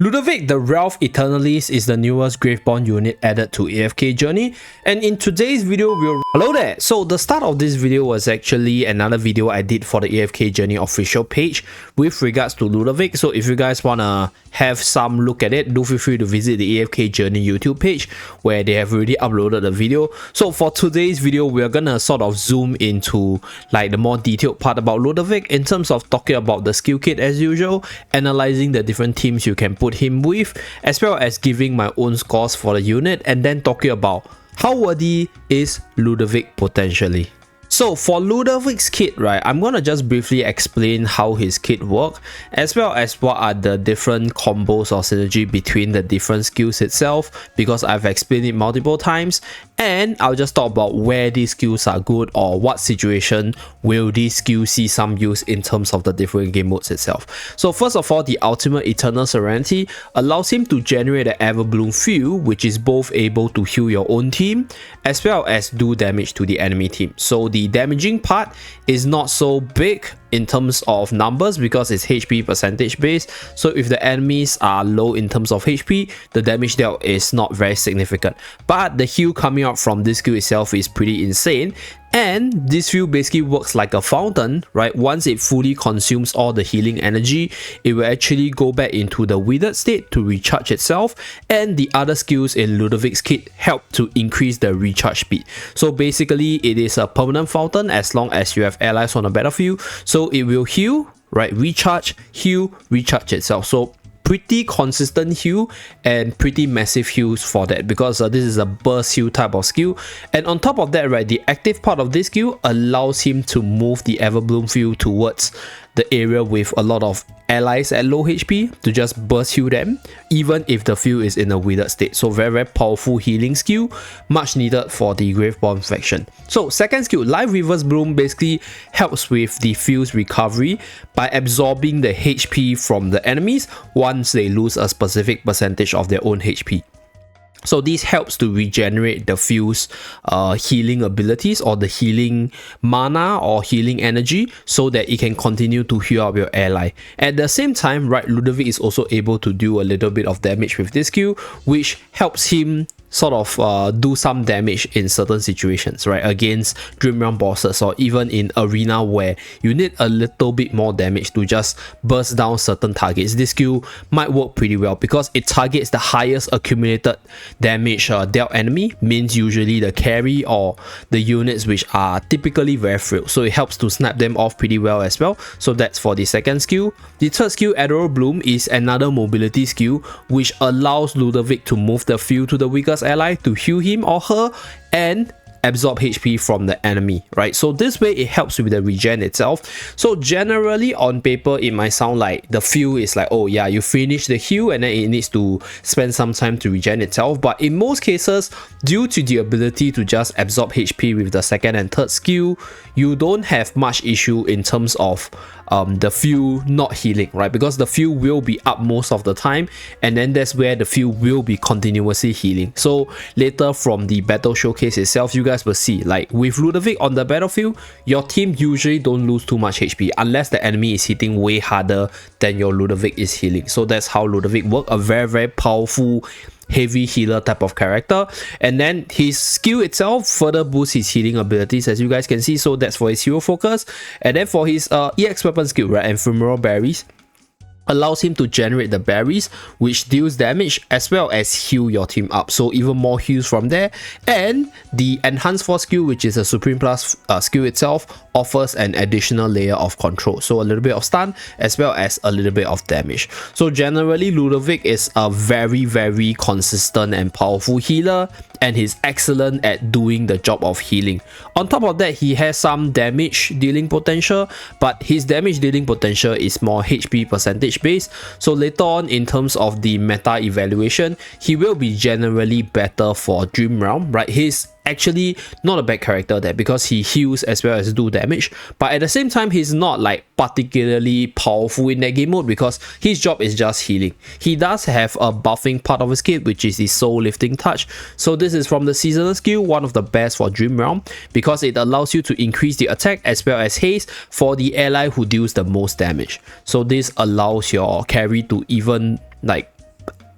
Ludovic the Ralph Eternalist is the newest Graveborn unit added to AFK Journey, and in today's video we'll... Hello there! So the start of this video was actually another video I did for the AFK Journey official page with regards to Ludovic, so if you guys wanna have some look at it, do feel free to visit the AFK Journey YouTube page where they have already uploaded the video. So for today's video, we're gonna sort of zoom into like the more detailed part about Ludovic in terms of talking about the skill kit as usual, analyzing the different teams you can put him with, as well as giving my own scores for the unit, and then talking about how worthy is Ludovic potentially. So for Ludovic's kit, right, I'm gonna just briefly explain how his kit works, as well as what are the different combos or synergy between the different skills itself, because I've explained it multiple times, and I'll just talk about where these skills are good or what situation will these skills see some use in terms of the different game modes itself. So first of all, the Ultimate Eternal Serenity allows him to generate an Everbloom Field, which is both able to heal your own team as well as do damage to the enemy team. So the damaging part is not so big in terms of numbers because it's HP percentage based, so if the enemies are low in terms of HP, the damage dealt is not very significant, but the heal coming out from this skill itself is pretty insane. And this field basically works like a fountain, right? Once it fully consumes all the healing energy, it will actually go back into the withered state to recharge itself, and the other skills in Ludovic's kit help to increase the recharge speed. So basically it is a permanent fountain as long as you have allies on the battlefield, so it will heal, right? Recharge, heal, recharge itself. So pretty consistent heal and pretty massive heals for that, because this is a burst heal type of skill. And on top of that, right, the active part of this skill allows him to move the Everbloom Field towards the area with a lot of allies at low HP to just burst heal them, even if the field is in a withered state. So very powerful healing skill, much needed for the Graveborn faction. So second skill, Life Reverse Bloom, basically helps with the field's recovery by absorbing the HP from the enemies once they lose a specific percentage of their own HP. So this helps to regenerate the field's healing abilities or the healing mana or healing energy, so that it can continue to heal up your ally. At the same time, right, Ludovic is also able to do a little bit of damage with this skill, which helps him sort of do some damage in certain situations, right, against Dream Realm bosses, or even in arena where you need a little bit more damage to just burst down certain targets. This skill might work pretty well because it targets the highest accumulated damage dealt enemy, means usually the carry or the units which are typically very frail, so it helps to snap them off pretty well as well. So that's for the second skill. The third skill, Adorable Bloom, is another mobility skill which allows Ludovic to move the field to the weakest ally to heal him or her and absorb HP from the enemy, right? So this way it helps with the regen itself. So generally on paper it might sound like the field is like, oh yeah, you finish the heal and then it needs to spend some time to regen itself, but in most cases, due to the ability to just absorb HP with the second and third skill, you don't have much issue in terms of the field not healing, right? Because the field will be up most of the time, and then that's where the field will be continuously healing. So later from the battle showcase itself, you guys will see, like with Ludovic on the battlefield, your team usually don't lose too much HP unless the enemy is hitting way harder than your Ludovic is healing. So that's how Ludovic works, a very powerful heavy healer type of character. And then his skill itself further boosts his healing abilities, as you guys can see. So that's for his hero focus. And then for his EX weapon skill, right, Ephemeral Berries, allows him to generate the berries which deals damage as well as heal your team up, so even more heals from there. And the Enhanced Force skill, which is a Supreme Plus skill itself, offers an additional layer of control, so a little bit of stun as well as a little bit of damage. So generally Ludovic is a very consistent and powerful healer, and he's excellent at doing the job of healing. On top of that, he has some damage dealing potential, but his damage dealing potential is more HP percentage based, so later on in terms of the meta evaluation, he will be generally better for Dream Realm, right? He's actually not a bad character there because he heals as well as do damage, but at the same time he's not like particularly powerful in that game mode because his job is just healing. He does have a buffing part of his kit, which is the Soul Lifting Touch. So this is from the seasonal skill, one of the best for Dream Realm, because it allows you to increase the attack as well as haste for the ally who deals the most damage. So this allows your carry to even like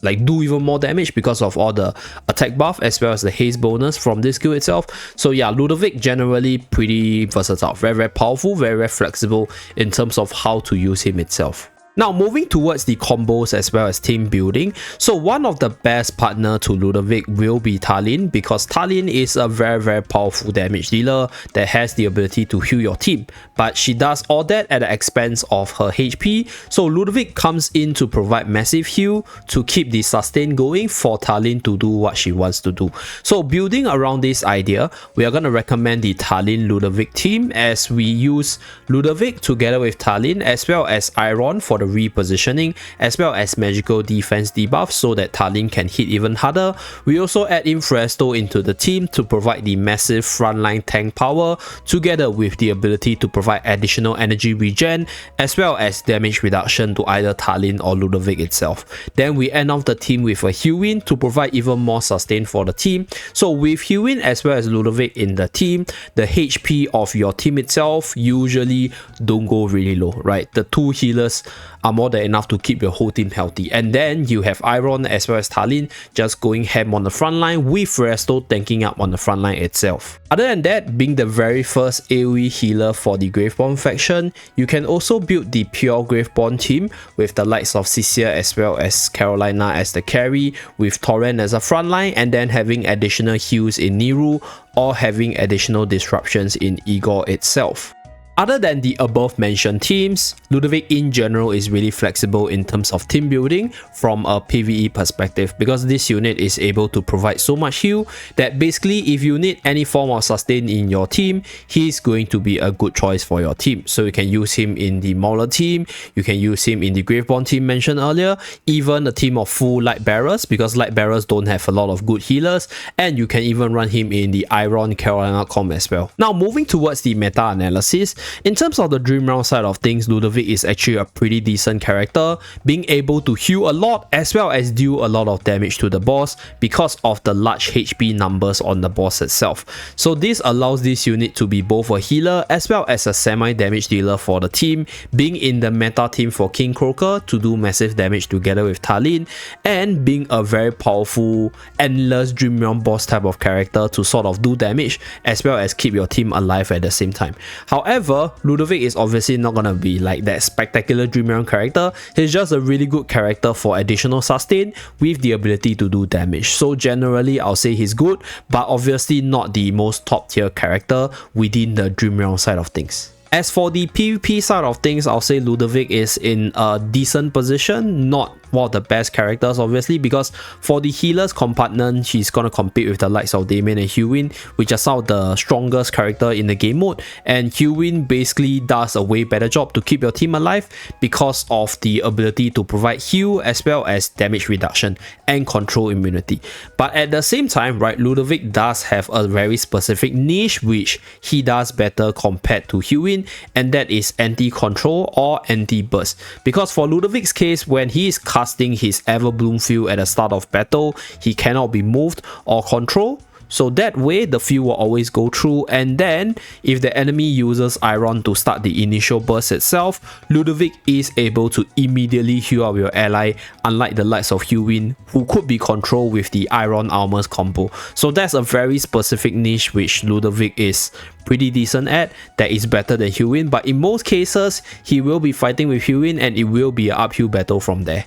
like do even more damage because of all the attack buff as well as the haste bonus from this skill itself. So yeah, Ludovic generally pretty versatile, very powerful, very flexible in terms of how to use him itself. Now moving towards the combos as well as team building, so one of the best partner to Ludovic will be Talin, because Talin is a very powerful damage dealer that has the ability to heal your team, but she does all that at the expense of her HP. So Ludovic comes in to provide massive heal to keep the sustain going for Talin to do what she wants to do. So building around this idea, we are going to recommend the Talin Ludovic team, as we use Ludovic together with Talin as well as Iron for the repositioning as well as magical defense debuff so that Talin can hit even harder. We also add in Fresto into the team to provide the massive frontline tank power together with the ability to provide additional energy regen as well as damage reduction to either Talin or Ludovic itself. Then we end off the team with a Hewin to provide even more sustain for the team. So with Hewin as well as Ludovic in the team, the HP of your team itself usually don't go really low, right? The two healers are more than enough to keep your whole team healthy, and then you have Iron as well as Talin just going ham on the front line with Fresto tanking up on the front line itself. Other than that, being the very first AoE healer for the Graveborn faction, you can also build the pure Graveborn team with the likes of Cecilia as well as Carolina as the carry, with Torrent as a frontline, and then having additional heals in Niru or having additional disruptions in Igor itself. Other than the above mentioned teams, Ludovic in general is really flexible in terms of team building from a PvE perspective, because this unit is able to provide so much heal that basically if you need any form of sustain in your team, he's going to be a good choice for your team. So you can use him in the Mauler team, you can use him in the Graveborn team mentioned earlier, even a team of full Light Bearers, because Light Bearers don't have a lot of good healers, and you can even run him in the Iron Carolina comp as well. Now moving towards the meta analysis, in terms of the Dream Realm side of things, Ludovic is actually a pretty decent character, being able to heal a lot as well as deal a lot of damage to the boss because of the large HP numbers on the boss itself. So this allows this unit to be both a healer as well as a semi-damage dealer for the team, being in the meta team for King Croaker to do massive damage together with Talin, and being a very powerful endless Dream Realm boss type of character to sort of do damage as well as keep your team alive at the same time. However, Ludovic is obviously not gonna be like that spectacular Dream Realm character. He's just a really good character for additional sustain with the ability to do damage. So generally I'll say he's good, but obviously not the most top tier character within the Dream Realm side of things. As for the PvP side of things, I'll say Ludovic is in a decent position, not one of the best characters obviously, because for the healers compartment, she's gonna compete with the likes of Damien and Hewin, which are some of the strongest character in the game mode, and Hewin basically does a way better job to keep your team alive because of the ability to provide heal as well as damage reduction and control immunity. But at the same time, right, Ludovic does have a very specific niche which he does better compared to Hewin, and that is anti-control or anti-burst. Because for Ludovic's case, when he is casting his Everbloom field at the start of battle, he cannot be moved or controlled. So that way the field will always go through, and then if the enemy uses Iron to start the initial burst itself, Ludovic is able to immediately heal up your ally, unlike the likes of Hewin, who could be controlled with the Iron Armors combo. So that's a very specific niche which Ludovic is pretty decent at, that is better than Hewin, but in most cases he will be fighting with Hewin and it will be an uphill battle from there.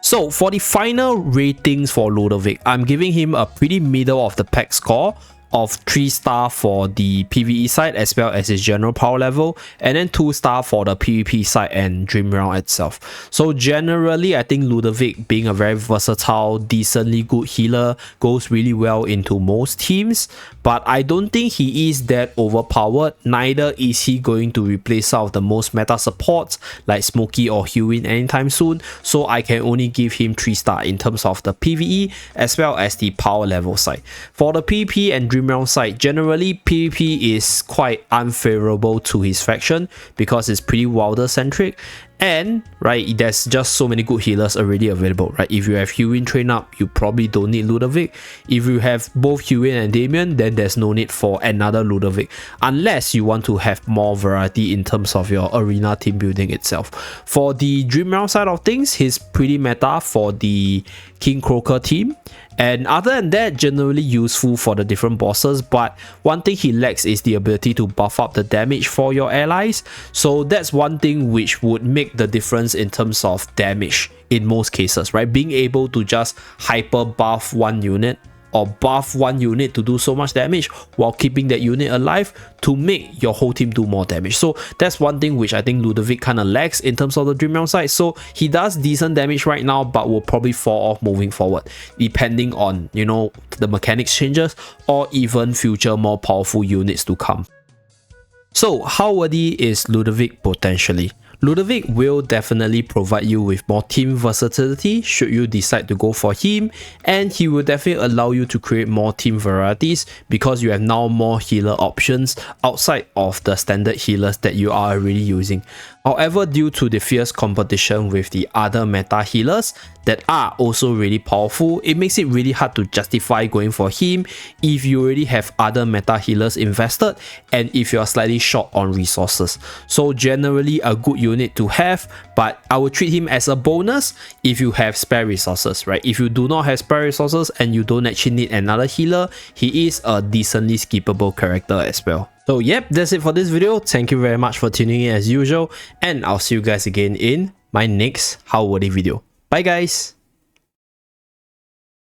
So for the final ratings for Ludovic, I'm giving him a pretty middle of the pack score of 3-star for the PvE side as well as his general power level, and then 2-star for the PvP side and Dream Realm itself. So generally I think Ludovic, being a very versatile, decently good healer, goes really well into most teams, but I don't think he is that overpowered. Neither is he going to replace some of the most meta supports like Smokey or Hewin anytime soon, so I can only give him 3-star in terms of the PvE as well as the power level side. For the PvP and Dream Dream Realm side, generally PvP is quite unfavorable to his faction because it's pretty Wilder centric. And right, there's just so many good healers already available, right? If you have Hewin train up, you probably don't need Ludovic. If you have both Hewin and Damien, then there's no need for another Ludovic, unless you want to have more variety in terms of your arena team building itself. For the Dream Realm side of things, he's pretty meta for the King Croaker team. And other than that, generally useful for the different bosses, but one thing he lacks is the ability to buff up the damage for your allies. So that's one thing which would make the difference in terms of damage in most cases, right? Being able to just hyper buff one unit or buff one unit to do so much damage while keeping that unit alive to make your whole team do more damage. So that's one thing which I think Ludovic kind of lacks in terms of the Dream Realm side. So he does decent damage right now, but will probably fall off moving forward, depending on, you know, the mechanics changes or even future more powerful units to come. So how worthy is Ludovic potentially? Ludovic will definitely provide you with more team versatility should you decide to go for him, and he will definitely allow you to create more team varieties because you have now more healer options outside of the standard healers that you are already using. However, due to the fierce competition with the other meta healers that are also really powerful, it makes it really hard to justify going for him if you already have other meta healers invested and if you are slightly short on resources. So generally a good unit to have, but I would treat him as a bonus if you have spare resources, right? If you do not have spare resources and you don't actually need another healer, he is a decently skippable character as well. So yep, that's it for this video. Thank you very much for tuning in as usual, and I'll see you guys again in my next How Worthy video. Bye guys!